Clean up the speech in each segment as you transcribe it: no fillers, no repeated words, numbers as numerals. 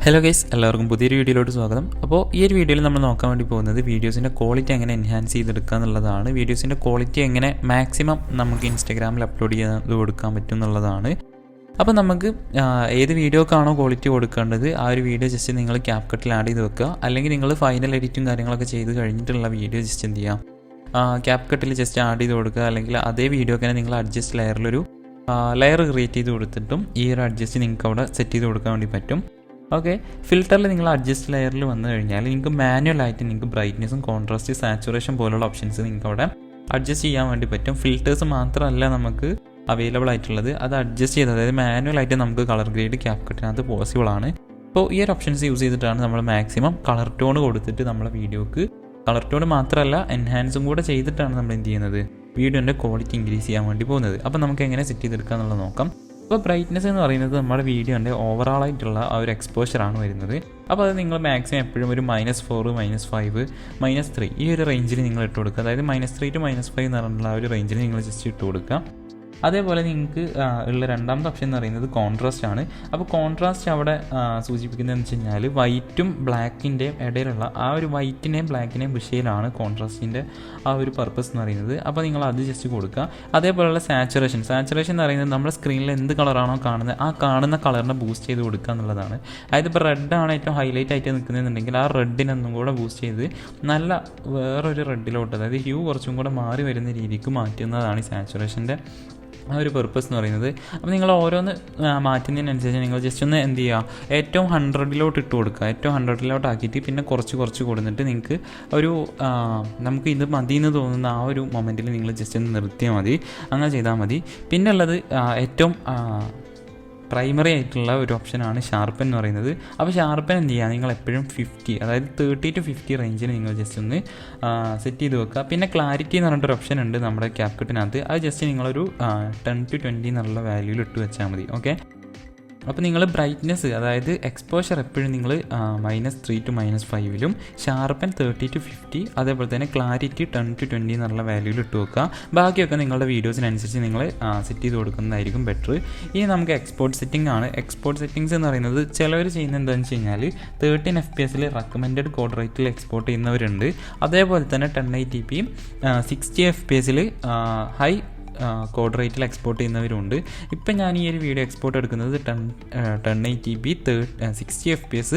Hello guys, എല്ലാവർക്കും പുതിയൊരു വീഡിയോയിലോട്ട് സ്വാഗതം. അപ്പോൾ ഈ ഒരു വീഡിയോയിൽ നമ്മൾ നോക്കാൻ വേണ്ടി പോകുന്നത് വീഡിയോസിൻ്റെ ക്വാളിറ്റി എങ്ങനെ എൻഹാൻസ് ചെയ്തെടുക്കുക എന്നുള്ളതാണ്. വീഡിയോസിൻ്റെ ക്വാളിറ്റി എങ്ങനെ മാക്സിമം നമുക്ക് ഇൻസ്റ്റാഗ്രാമിൽ അപ്ലോഡ് ചെയ്ത് കൊടുക്കാൻ പറ്റും എന്നുള്ളതാണ്. അപ്പോൾ നമുക്ക് ഏത് വീഡിയോക്കാണോ ക്വാളിറ്റി കൊടുക്കേണ്ടത് ആ ഒരു വീഡിയോ ജസ്റ്റ് നിങ്ങൾ ക്യാപ്കട്ടിൽ ആഡ് ചെയ്ത് വെക്കുക. അല്ലെങ്കിൽ നിങ്ങൾ ഫൈനൽ എഡിറ്റും കാര്യങ്ങളൊക്കെ ചെയ്ത് കഴിഞ്ഞിട്ടുള്ള വീഡിയോ ജസ്റ്റ് എന്ത് ചെയ്യാം, ക്യാപ്കട്ടിൽ ജസ്റ്റ് ആഡ് ചെയ്ത് കൊടുക്കുക. അല്ലെങ്കിൽ അതേ വീഡിയോക്ക് തന്നെ നിങ്ങൾ അഡ്ജസ്റ്റ് ലെയറിലൊരു ലെയർ ക്രിയേറ്റ് ചെയ്ത് കൊടുത്തിട്ടും ഈ ഒരു അഡ്ജസ്റ്റ് നിങ്ങൾക്ക് അവിടെ സെറ്റ് ചെയ്ത് കൊടുക്കാൻ വേണ്ടി പറ്റും. ഓക്കെ, ഫിൽറ്ററിൽ നിങ്ങൾ അഡ്ജസ്റ്റ് ലെയറിൽ വന്നു കഴിഞ്ഞാൽ നിങ്ങൾക്ക് മാനുവലായിട്ട് നിങ്ങൾക്ക് ബ്രൈറ്റ്നസും കോൺട്രാസ്റ്റ് സാച്ചുറേഷൻ പോലുള്ള ഓപ്ഷൻസ് നിങ്ങൾക്ക് അവിടെ അഡ്ജസ്റ്റ് ചെയ്യാൻ വേണ്ടി പറ്റും. ഫിൽറ്റേഴ്സ് മാത്രമല്ല നമുക്ക് അവൈലബിൾ ആയിട്ടുള്ളത്, അത് അഡ്ജസ്റ്റ് ചെയ്ത് അതായത് മാനുവലായിട്ട് നമുക്ക് കളർ ഗ്രേഡ് ക്യാപ്കട്ടിനകത്ത് പോസിബിൾ ആണ്. അപ്പോൾ ഈ ഒരു ഓപ്ഷൻസ് യൂസ് ചെയ്തിട്ടാണ് നമ്മൾ മാക്സിമം കളർ ടോൺ കൊടുത്തിട്ട് നമ്മളെ വീഡിയോക്ക് കളർ ടോൺ മാത്രമല്ല എൻഹാൻസും കൂടെ ചെയ്തിട്ടാണ് നമ്മൾ എന്ത് ചെയ്യുന്നത്, വീഡിയോൻ്റെ ക്വാളിറ്റി ഇൻക്രീസ് ചെയ്യാൻ വേണ്ടി പോകുന്നത്. അപ്പോൾ നമുക്ക് എങ്ങനെ സെറ്റ് ചെയ്തെടുക്കുക എന്നുള്ളത് നോക്കാം. അപ്പോൾ ബ്രൈറ്റ്നസ് എന്ന് പറയുന്നത് നമ്മുടെ വീഡിയോൻ്റെ ഓവറോളായിട്ടുള്ള ആ ഒരു എക്സ്പോഷറാണ് വരുന്നത്. അപ്പോൾ അത് നിങ്ങൾ മാക്സിമം എപ്പോഴും ഒരു -4, -5, -3 ഈ ഒരു റേഞ്ചിൽ നിങ്ങൾ ഇട്ട് കൊടുക്കുക. അതായത് -3 to -5 എന്ന് പറഞ്ഞിട്ടുള്ള ആ ഒരു റേഞ്ചിൽ നിങ്ങൾ ജസ്റ്റ് ഇട്ട് കൊടുക്കുക. അതേപോലെ നിങ്ങൾക്ക് ഉള്ള രണ്ടാമത്തെ ഓപ്ഷൻ എന്ന് പറയുന്നത് കോൺട്രാസ്റ്റ് ആണ്. അപ്പോൾ കോൺട്രാസ്റ്റ് അവിടെ സൂചിപ്പിക്കുന്നതെന്ന് വെച്ച് കഴിഞ്ഞാൽ വൈറ്റും ബ്ലാക്കിൻ്റെയും ഇടയിലുള്ള ആ ഒരു വൈറ്റിനെയും ബ്ലാക്കിനെയും വിഷയിലാണ് കോൺട്രാസ്റ്റിൻ്റെ ആ ഒരു പർപ്പസ് എന്ന് പറയുന്നത്. അപ്പോൾ നിങ്ങൾ അത് ജസ്റ്റ് കൊടുക്കുക. അതേപോലെയുള്ള സാച്ചുറേഷൻ എന്ന് പറയുന്നത് നമ്മുടെ സ്ക്രീനിൽ എന്ത് കളറാണോ കാണുന്നത് ആ കാണുന്ന കളറിനെ ബൂസ്റ്റ് ചെയ്ത് കൊടുക്കുക എന്നുള്ളതാണ്. അതായത് ഇപ്പോൾ റെഡാണ് ഏറ്റവും ഹൈലൈറ്റ് ആയിട്ട് നിൽക്കുന്നതെന്നുണ്ടെങ്കിൽ ആ റെഡിനൊന്നും കൂടെ ബൂസ്റ്റ് ചെയ്ത് നല്ല വേറൊരു റെഡിലോട്ട്, അതായത് ഹ്യൂ കുറച്ചും കൂടെ മാറി വരുന്ന രീതിക്ക് മാറ്റുന്നതാണ് ഈ സാച്ചുറേഷൻ്റെ ആ ഒരു പർപ്പസ് എന്ന് പറയുന്നത്. അപ്പോൾ നിങ്ങൾ ഓരോന്ന് മാറ്റുന്നതിനനുസരിച്ച് നിങ്ങൾ ജസ്റ്റ് ഒന്ന് എന്ത് ചെയ്യുക, ഏറ്റവും 100-ലോട്ട് ഇട്ട് കൊടുക്കുക. ഏറ്റവും 100-ലോട്ട് ആക്കിയിട്ട് പിന്നെ കുറച്ച് കൊടുത്തിട്ട് നിങ്ങൾക്ക് ഒരു നമുക്ക് ഇത് മതി എന്ന് തോന്നുന്ന ആ ഒരു മൊമെൻറ്റിൽ നിങ്ങൾ ജസ്റ്റ് ഒന്ന് നിർത്തിയാൽ മതി. അങ്ങനെ ചെയ്താൽ മതി. പിന്നെ ഉള്ളത് ഏറ്റവും പ്രൈമറി ആയിട്ടുള്ള ഒരു ഓപ്ഷനാണ് ഷാർപ്പൻ എന്ന് പറയുന്നത്. അപ്പോൾ ഷാർപ്പൻ എന്ത് ചെയ്യുക, നിങ്ങൾ എപ്പോഴും 50, അതായത് 30 to 50 റേഞ്ചിൽ നിങ്ങൾ ജസ്റ്റ് ഒന്ന് സെറ്റ് ചെയ്ത് വെക്കുക. പിന്നെ ക്ലാരിറ്റി എന്ന് പറഞ്ഞിട്ടൊരു ഓപ്ഷൻ ഉണ്ട് നമ്മുടെ ക്യാപ്കട്ടിനകത്ത്. അത് ജസ്റ്റ് നിങ്ങളൊരു 10 to 20 എന്നുള്ള വാല്യൂയിൽ ഇട്ട് വെച്ചാൽ മതി. ഓക്കെ, അപ്പോൾ നിങ്ങൾ ബ്രൈറ്റ്നസ് അതായത് എക്സ്പോഷർ എപ്പോഴും നിങ്ങൾ -3 to -5ലും ഷാർപ്പൻ 30 to 50, അതേപോലെ തന്നെ ക്ലാരിറ്റി 10 to 20 എന്നുള്ള വാല്യൂയിൽ ഇട്ട് വെക്കുക. ബാക്കിയൊക്കെ നിങ്ങളുടെ വീഡിയോസിനനുസരിച്ച് നിങ്ങൾ സെറ്റ് ചെയ്ത് കൊടുക്കുന്നതായിരിക്കും ബെറ്റർ. ഇനി നമുക്ക് എക്സ്പോർട്ട് സെറ്റിംഗ് ആണ്. എക്സ്പോർട്ട് സെറ്റിംഗ്സ് എന്ന് പറയുന്നത് ചിലവർ ചെയ്യുന്നത് എന്താണെന്ന് വെച്ച് കഴിഞ്ഞാൽ 13 FPS റെക്കമെൻഡഡ് കോഡ് റേറ്റിൽ എക്സ്പോർട്ട് ചെയ്യുന്നവരുണ്ട്. അതേപോലെ തന്നെ 1080p 60 FPS ഹൈ കോഡ് റേറ്റിൽ എക്സ്പോർട്ട് ചെയ്യുന്നവരുണ്ട്. ഇപ്പം ഞാൻ ഈ ഒരു വീഡിയോ എക്സ്പോർട്ട് എടുക്കുന്നത് 1080p 60 FPS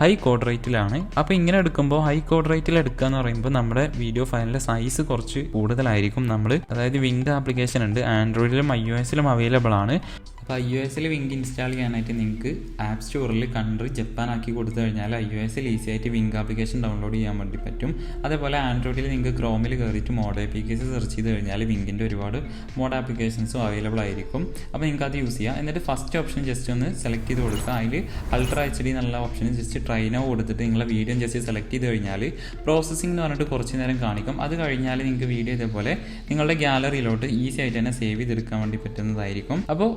ഹൈ കോഡ് റേറ്റിലാണ്. അപ്പോൾ ഇങ്ങനെ എടുക്കുമ്പോൾ ഹൈ കോഡ് റേറ്റിൽ എടുക്കുക എന്ന് പറയുമ്പോൾ നമ്മുടെ വീഡിയോ ഫയലിൻ്റെ സൈസ് കുറച്ച് കൂടുതലായിരിക്കും. അതായത് വിങ്ക് ആപ്ലിക്കേഷൻ ഉണ്ട്, ആൻഡ്രോയിഡിലും iOS-ലും അവൈലബിൾ ആണ്. അപ്പോൾ iOS-ൽ വിങ്ക് ഇൻസ്റ്റാൾ ചെയ്യാനായിട്ട് നിങ്ങൾക്ക് ആപ്പ് സ്റ്റോറിൽ കൺട്രി ജപ്പാൻ ആക്കി കൊടുത്തു കഴിഞ്ഞാൽ iOS-ൽ ഈസി ആയിട്ട് വിങ്ക് ആപ്ലിക്കേഷൻ ഡൗൺലോഡ് ചെയ്യാൻ വേണ്ടി പറ്റും. അതേപോലെ ആൻഡ്രോയിഡിൽ നിങ്ങൾക്ക് ക്രോമിൽ കയറിയിട്ട് മോഡ് APKs സെർച്ച് ചെയ്ത് കഴിഞ്ഞാൽ വിങ്കിൻ്റെ ഒരുപാട് മോഡ് ആപ്ലിക്കേഷൻസും അവൈലബിൾ ആയിരിക്കും. അപ്പോൾ നിങ്ങൾക്ക് അത് യൂസ് ചെയ്യാം. എന്നിട്ട് ഫസ്റ്റ് ഓപ്ഷൻ ജസ്റ്റ് ഒന്ന് സെലക്ട് ചെയ്ത് കൊടുക്കുക. അതിൽ Ultra HD എന്നുള്ള ഓപ്ഷൻ ജസ്റ്റ് ട്രൈ നൗ കൊടുത്തിട്ട് നിങ്ങളെ വീഡിയോ ജസ്റ്റ് സെലക്ട് ചെയ്ത് കഴിഞ്ഞാൽ പ്രോസസ്സിംഗ് എന്ന് പറഞ്ഞിട്ട് കുറച്ച് നേരം കാണിക്കും. അത് കഴിഞ്ഞാൽ നിങ്ങൾക്ക് വീഡിയോ ഇതേപോലെ നിങ്ങളുടെ ഗാലറിയിലോട്ട് ഈസി ആയിട്ട് തന്നെ സേവ് ചെയ്തെടുക്കാൻ വേണ്ടി പറ്റുന്നതായിരിക്കും. അപ്പോൾ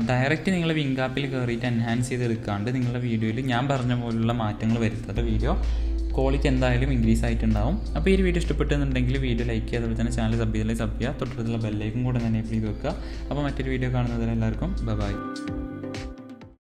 ഡയറക്റ്റ് നിങ്ങൾ വിങ്ക് ആപ്പിൽ കയറിയിട്ട് എൻഹാൻസ് ചെയ്തെടുക്കാണ്ട് നിങ്ങളുടെ വീഡിയോയിൽ ഞാൻ പറഞ്ഞ പോലുള്ള മാറ്റങ്ങൾ വരുത്താത്ത വീഡിയോ ക്വാളിറ്റി എന്തായാലും ഇൻക്രീസ് ആയിട്ടുണ്ടാവും. അപ്പോൾ ഈ വീഡിയോ ഇഷ്ടപ്പെട്ടെന്നുണ്ടെങ്കിൽ വീഡിയോ ലൈക്ക് ചെയ്യുക, അതുപോലെ തന്നെ ചാനൽ സബ് ചെയ്യുക, തൊട്ടടുത്തുള്ള ബെല്ലൈക്കും കൂടെ തന്നെ എനേബിൾ ചെയ്ത് വെക്കുക. അപ്പോൾ മറ്റൊരു വീഡിയോ കാണുന്നതിന് എല്ലാവർക്കും ബൈ.